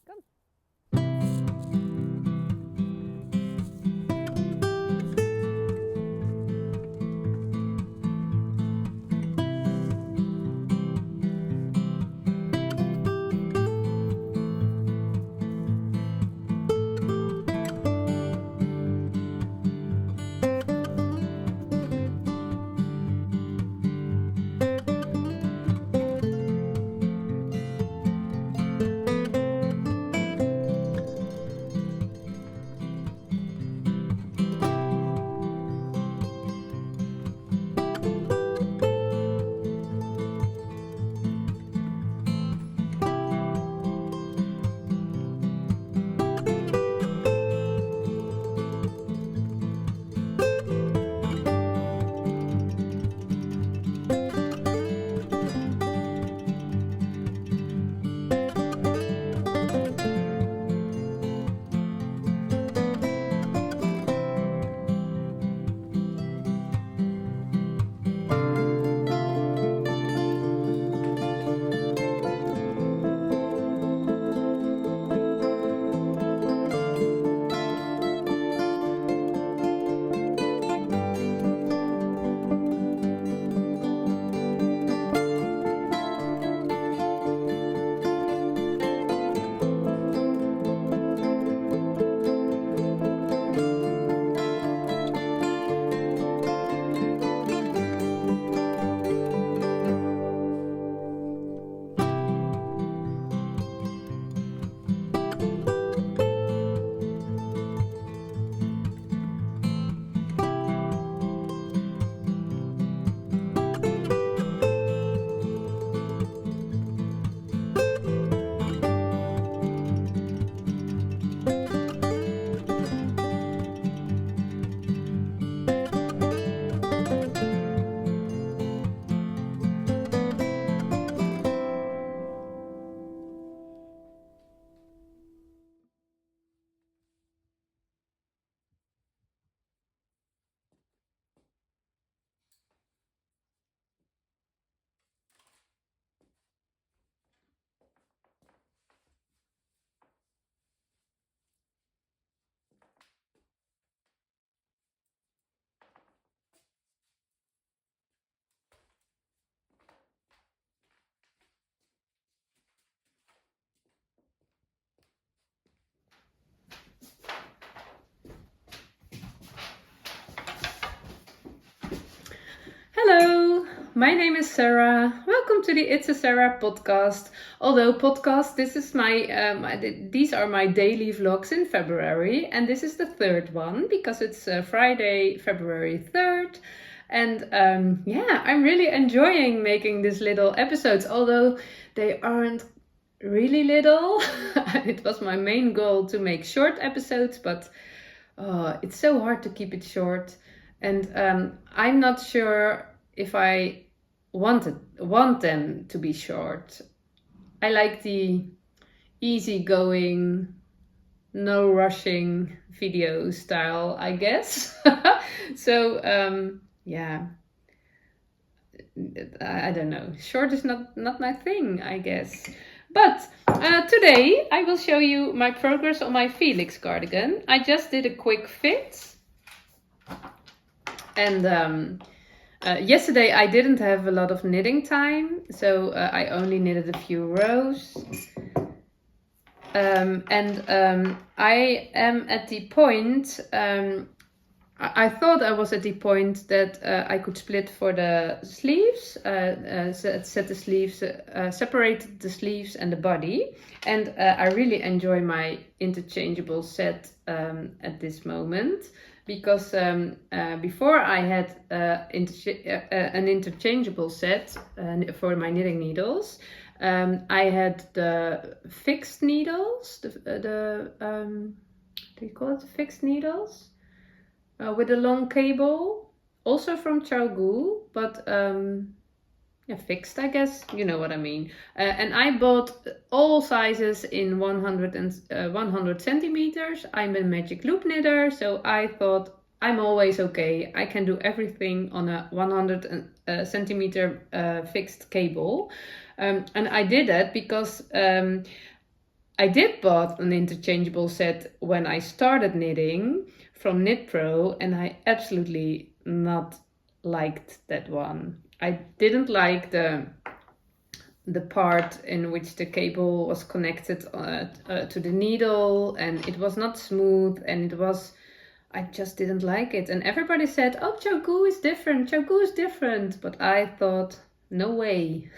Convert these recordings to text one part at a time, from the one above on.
Come. Hello, my name is Sarah. Welcome to the It's a Sarah podcast. Although podcast, this is these are my daily vlogs in February, and this is the third one because it's Friday, February 3rd. And I'm really enjoying making these little episodes, although they aren't really little. It was my main goal to make short episodes, but it's so hard to keep it short. And I'm not sure if I want them to be short. I like the easygoing, no rushing video style, I guess. So I don't know. Short is not my thing, I guess. But today I will show you my progress on my Felix cardigan. I just did a quick fit. And yesterday I didn't have a lot of knitting time, so I only knitted a few rows. I am at the point, I thought I was at the point that I could split for the sleeves, set the sleeves, separate the sleeves and the body. And I really enjoy my interchangeable set at this moment. Because before I had an interchangeable set for my knitting needles, I had the fixed needles, do you call it the fixed needles? With a long cable, also from Chaogu, but fixed, I guess, you know what I mean. And I bought all sizes in 100 centimeters. I'm a magic loop knitter, so I thought I'm always okay. I can do everything on a 100 centimeter fixed cable. And I did that because I did bought an interchangeable set when I started knitting from Knit Pro, and I absolutely not liked that one. I didn't like the part in which the cable was connected to the needle, and it was not smooth, and I just didn't like it. And everybody said, oh, Chogu is different, Chogu is different. But I thought, no way.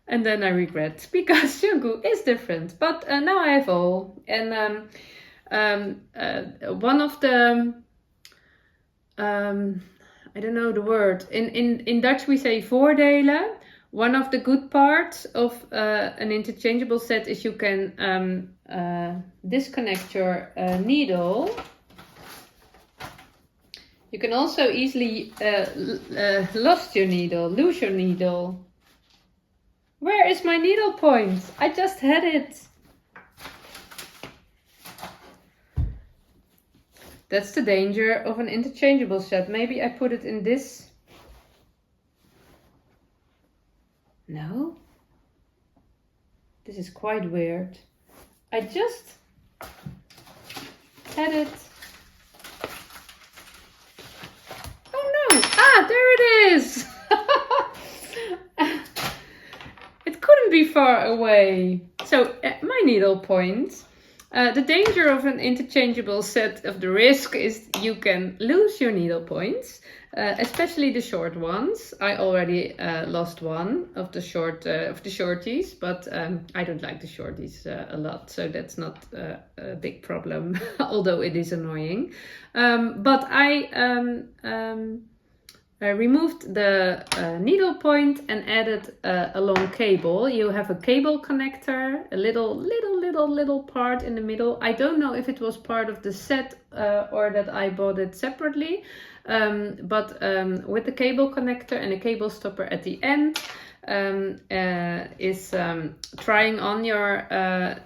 And then I regret, because Chogu is different. But now I have all. And one of the, I don't know the word. In Dutch we say voordelen. One of the good parts of an interchangeable set is you can disconnect your needle. You can also easily lose your needle. Where is my needle point? I just had it. That's the danger of an interchangeable set. Maybe I put it in this. No. This is quite weird. I just had it. Oh no! Ah, there it is! It couldn't be far away. So, my needle point. The danger of an interchangeable set, of the risk, is you can lose your needle points, especially the short ones. I already lost one of the shorties, but I don't like the shorties a lot, so that's not a big problem, although it is annoying. But I removed the needle point and added a long cable. You have a cable connector, a little part in the middle. I don't know if it was part of the set or that I bought it separately, but with the cable connector and a cable stopper at the end is trying on your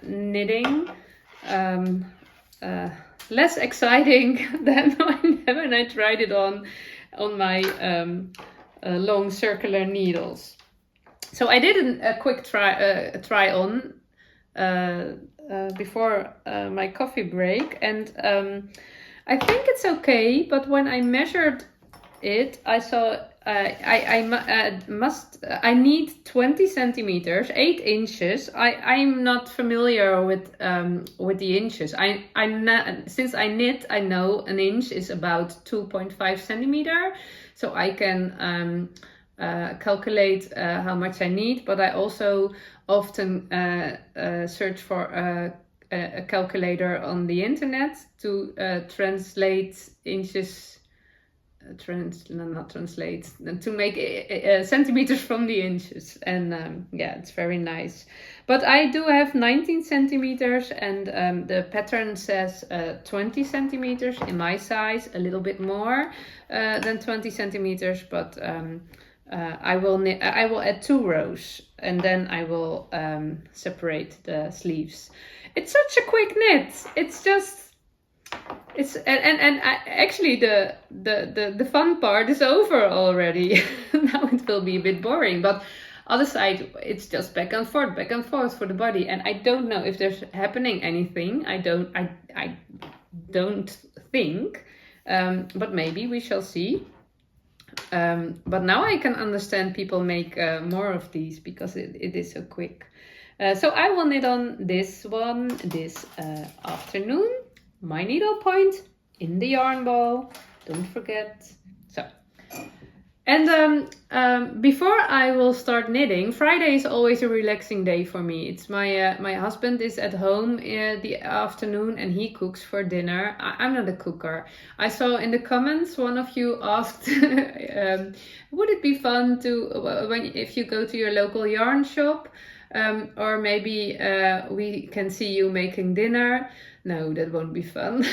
knitting. Less exciting than when I tried it on my long circular needles. So I did a quick try on before my coffee break, and I think it's okay, but when I measured it, I saw I need 20 centimeters, 8 inches. I'm not familiar with the inches. I'm not, since I knit, I know an inch is about 2.5 centimeter, so I can calculate how much I need. But I also often search for a calculator on the internet to translate inches. To make centimeters from the inches, and yeah, it's very nice. But I do have 19 centimeters, and the pattern says 20 centimeters in my size, a little bit more than 20 centimeters, but I will add 2 rows, and then I will separate the sleeves. It's such a quick knit. Actually the fun part is over already. Now it will be a bit boring, but other side it's just back and forth for the body, and I don't know if there's happening anything. I don't think, but maybe we shall see. But now I can understand people make more of these, because it is so quick. So I will knit on this one this afternoon. My needle point in the yarn ball, don't forget. So, and before I will start knitting, Friday is always a relaxing day for me. It's my husband is at home the afternoon, and he cooks for dinner. I'm not a cooker. I saw in the comments one of you asked, would it be fun to if you go to your local yarn shop, or maybe we can see you making dinner. No, that won't be fun.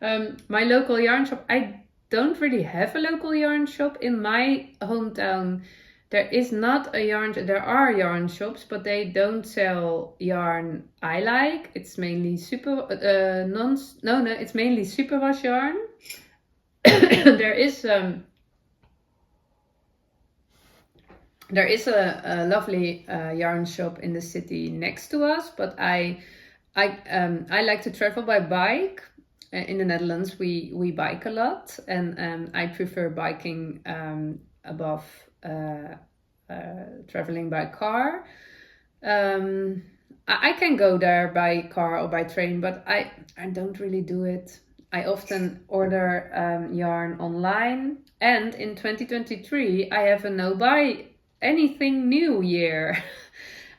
My local yarn shop, I don't really have a local yarn shop in my hometown. There is not a yarn. There are yarn shops, but they don't sell yarn I like. It's mainly it's mainly superwash yarn. There is There is a lovely yarn shop in the city next to us, but I like to travel by bike. In the Netherlands, we bike a lot, and I prefer biking above traveling by car. I can go there by car or by train, but I don't really do it. I often order yarn online, and in 2023 I have a no buy anything new year.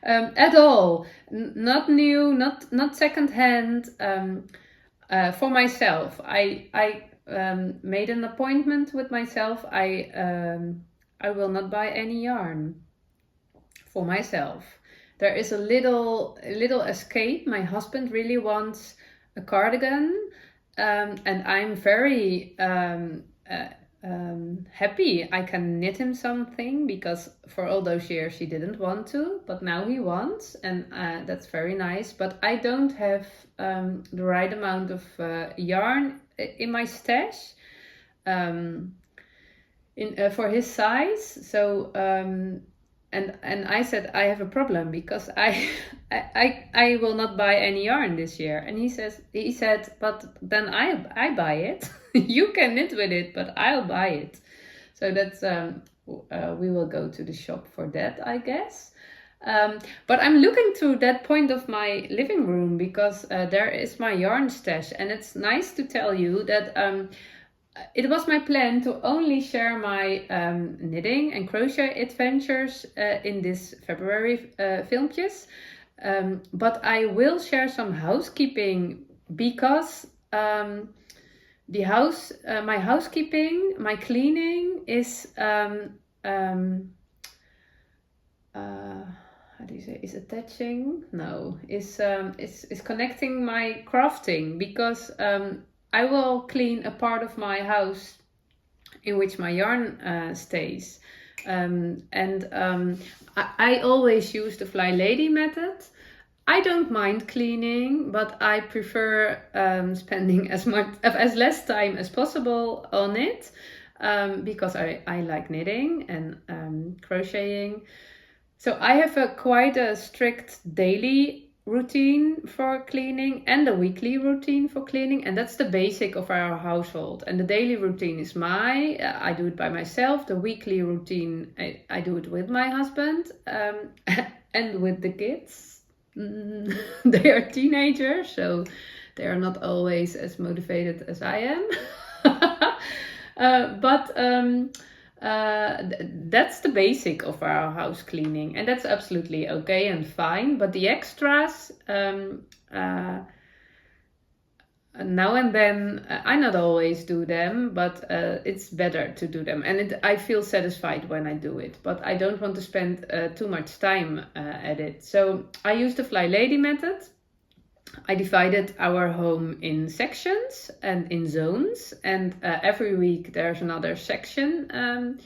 At all. Not new, not second hand. For myself, I made an appointment with myself. I will not buy any yarn for myself. There is a little escape. My husband really wants a cardigan, and I'm very happy I can knit him something, because for all those years he didn't want to, but now he wants, and that's very nice. But I don't have the right amount of yarn in my stash for his size. So and I said I have a problem, because I will not buy any yarn this year. And he said, but then I buy it. You can knit with it, but I'll buy it. So that's we will go to the shop for that, I guess. But I'm looking through that point of my living room, because there is my yarn stash, and it's nice to tell you that it was my plan to only share my knitting and crochet adventures in this February filmpjes. But I will share some housekeeping, because the house, my housekeeping, my cleaning is how do you say? Is attaching? No, is connecting my crafting, because I will clean a part of my house in which my yarn stays. I always use the Fly Lady method. I don't mind cleaning, but I prefer spending as less time as possible on it, because I like knitting and crocheting. So I have quite a strict daily routine for cleaning and a weekly routine for cleaning, and that's the basic of our household. And the daily routine is I do it by myself. The weekly routine, I do it with my husband and with the kids. They are teenagers, so they are not always as motivated as I am. But that's the basic of our house cleaning, and that's absolutely okay and fine. But the extras, now and then, I not always do them, but it's better to do them, and I feel satisfied when I do it, but I don't want to spend too much time at it. So I use the Fly Lady method. I divided our home in sections and in zones, and every week there's another section, and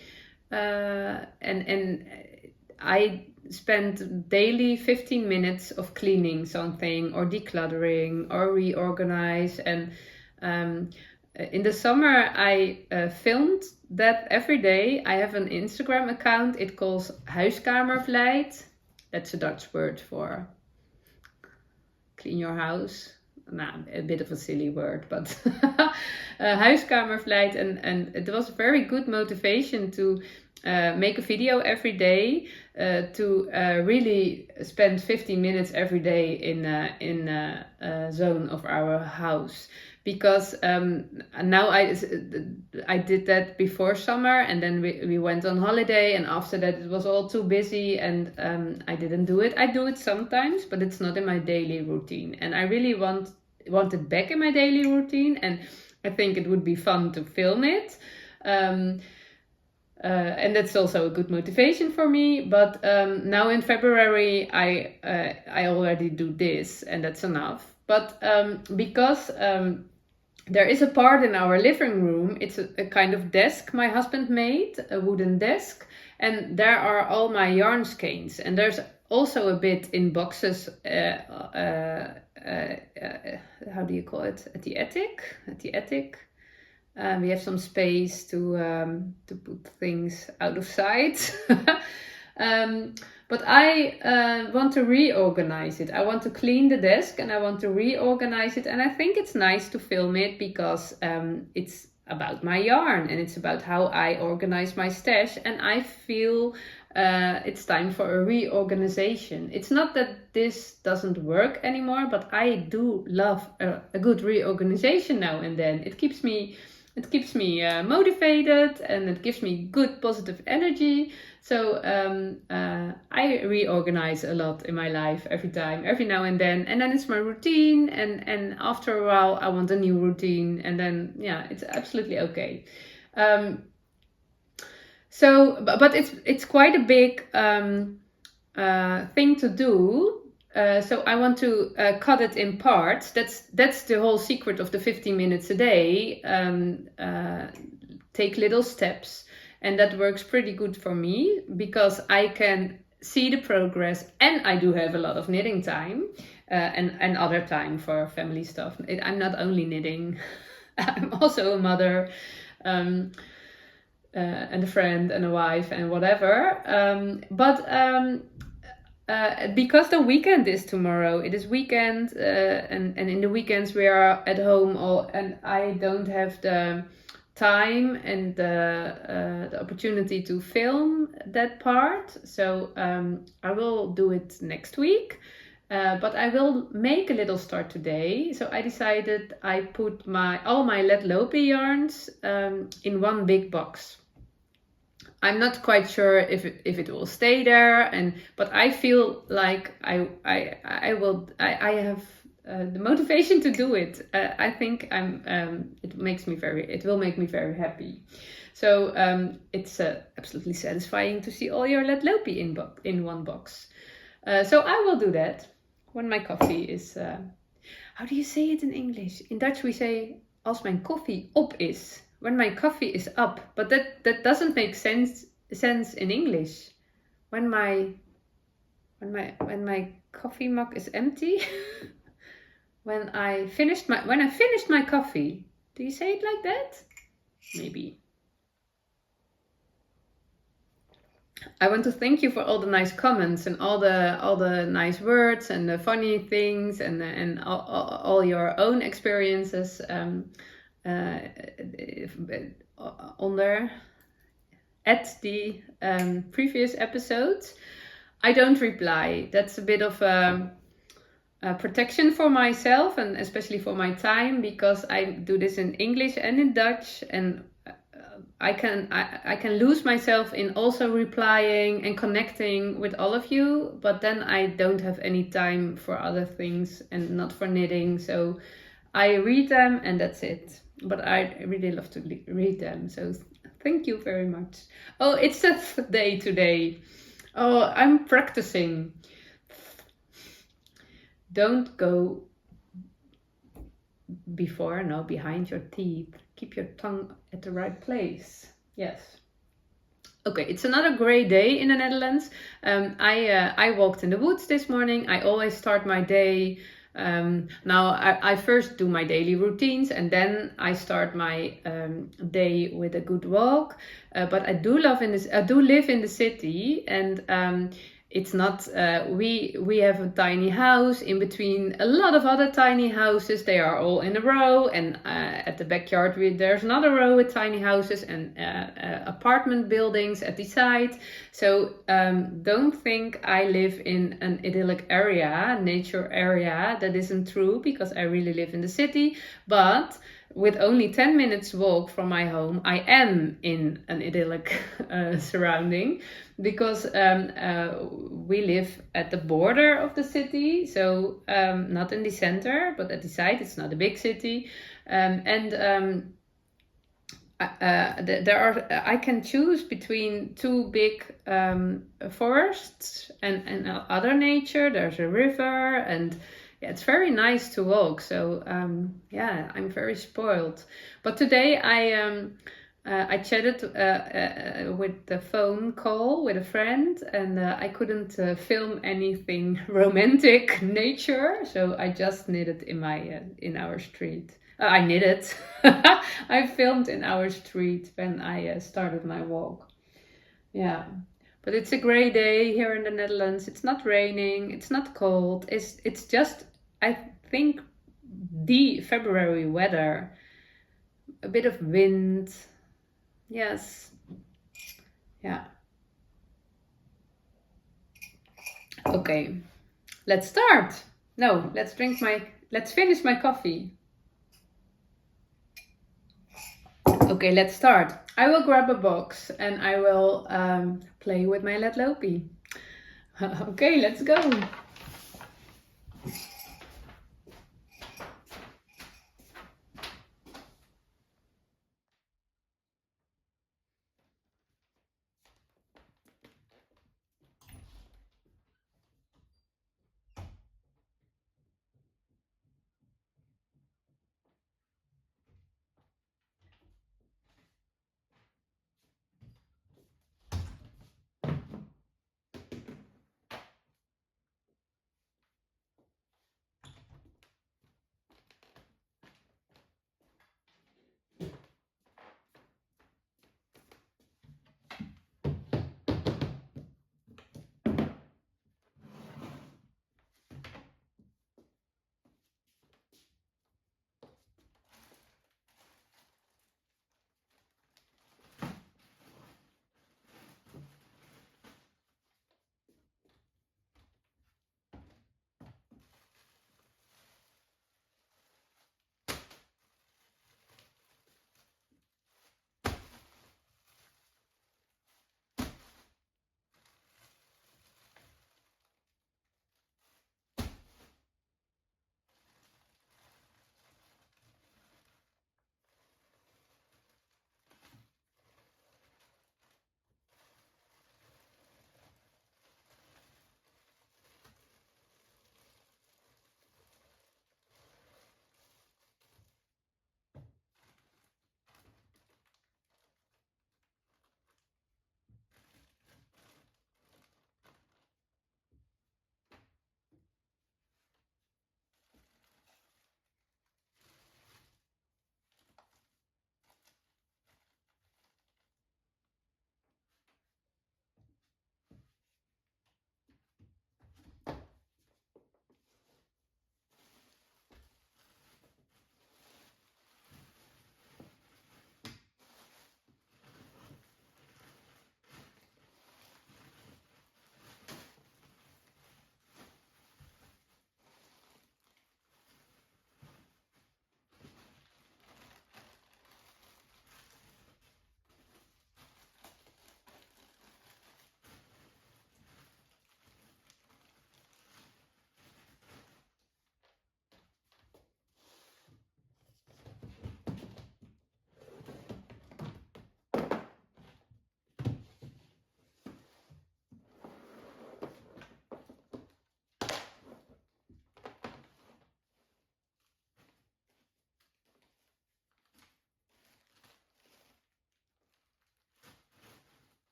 I spend daily 15 minutes of cleaning something or decluttering or reorganize. And in the summer I filmed that every day. I have an Instagram account. It calls huiskamervlijt. That's a Dutch word for clean your house. Nah, a bit of a silly word, but huiskamervlijt, and it was very good motivation to make a video every day, to really spend 15 minutes every day in a zone of our house. Because now I did that before summer, and then we went on holiday, and after that it was all too busy, and I didn't do it. I do it sometimes, but it's not in my daily routine, and I really want it back in my daily routine, and I think it would be fun to film it. And that's also a good motivation for me. But now in February I already do this, and that's enough. But because there is a part in our living room, it's a kind of desk my husband made, a wooden desk, and there are all my yarn skeins, and there's also a bit in boxes, how do you call it, at the attic. We have some space to put things out of sight. But I want to reorganize it. I want to clean the desk and I want to reorganize it. And I think it's nice to film it because it's about my yarn and it's about how I organize my stash. And I feel it's time for a reorganization. It's not that this doesn't work anymore, but I do love a good reorganization now and then. It keeps me motivated and it gives me good positive energy. So I reorganize a lot in my life every now and then it's my routine, and after a while I want a new routine, and then it's absolutely okay. But it's quite a big thing to do. So I want to cut it in parts. That's the whole secret of the 15 minutes a day. Take little steps, and that works pretty good for me because I can see the progress, and I do have a lot of knitting time and other time for family stuff. I'm not only knitting, I'm also a mother. And a friend and a wife and whatever. Because the weekend is tomorrow, it is weekend, and in the weekends we are at home, and I don't have the time and the opportunity to film that part. So I will do it next week. But I will make a little start today. So I decided I put all my Let Lopi yarns in one big box. I'm not quite sure if it will stay there, but I feel like I have the motivation to do it. I think it will make me very happy. So it's absolutely satisfying to see all your Let Lopi in one box. So I will do that when my coffee is. How do you say it in English? In Dutch we say als mijn koffie op is. When my coffee is up, but that doesn't make sense in English. When my coffee mug is empty. when I finished my coffee. Do you say it like that? Maybe. I want to thank you for all the nice comments and all the nice words and the funny things and all your own experiences. Under at the previous episodes. I don't reply. That's a bit of a protection for myself and especially for my time, because I do this in English and in Dutch, and I can lose myself in also replying and connecting with all of you, but then I don't have any time for other things and not for knitting. So I read them and that's it. But I really love to read them, so thank you very much. Oh, it's a day today. Oh, I'm practicing. Don't go behind your teeth. Keep your tongue at the right place. Yes. Okay, it's another great day in the Netherlands. I walked in the woods this morning. I always start my day. Now I first do my daily routines and then I start my day with a good walk. But I do live in the city, and it's not. We have a tiny house in between a lot of other tiny houses. They are all in a row, and at the backyard there's another row with tiny houses and apartment buildings at the side. So don't think I live in an idyllic area, nature area. That isn't true, because I really live in the city. But with only 10 minutes walk from my home, I am in an idyllic surrounding, because we live at the border of the city, so not in the center, but at the side. It's not a big city, I can choose between two big forests and other nature. There's a river, and it's very nice to walk. So I'm very spoiled. But today I chatted with the phone call with a friend, and I couldn't film anything romantic nature, so I just knitted in our street. I knitted. I filmed in our street when I started my walk. Yeah. But it's a grey day here in the Netherlands. It's not raining, it's not cold. It's just, I think, the February weather. A bit of wind. Yes. Yeah. Okay. Let's start. No, let's finish my coffee. Okay, let's start. I will grab a box and I will play with my Let Lopie. Okay, let's go.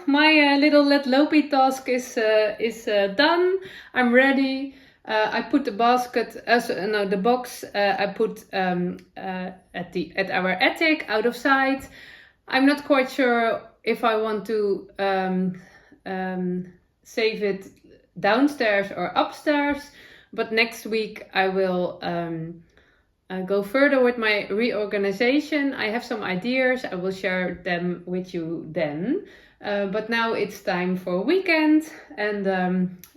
my little Let Lopi task is done. I'm ready. I put the basket, the box. I put at our attic, out of sight. I'm not quite sure if I want to save it downstairs or upstairs, but next week I will go further with my reorganization. I have some ideas. I will share them with you then. But now it's time for weekend, and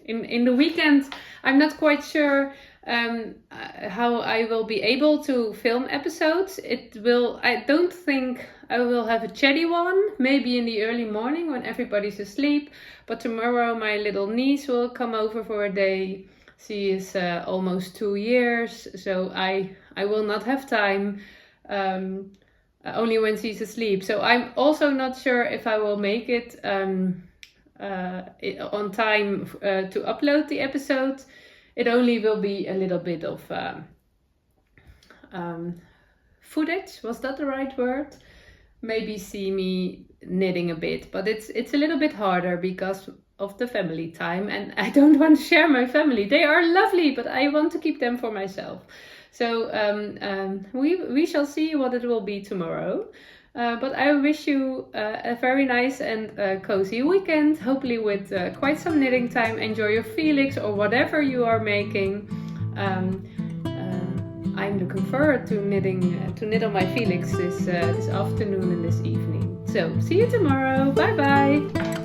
in the weekend I'm not quite sure how I will be able to film episodes. I don't think I will have a chatty one, maybe in the early morning when everybody's asleep, but tomorrow my little niece will come over for a day. She is almost 2 years, so I will not have time, only when she's asleep. So I'm also not sure if I will make it on time to upload the episode. It only will be a little bit of footage. Was that the right word? Maybe see me knitting a bit, but it's a little bit harder because of the family time, and I don't want to share my family. They are lovely, but I want to keep them for myself. So we shall see what it will be tomorrow. But I wish you a very nice and cozy weekend, hopefully with quite some knitting time. Enjoy your Felix or whatever you are making. I'm looking forward to knit on my Felix this afternoon and this evening. So see you tomorrow. Bye bye.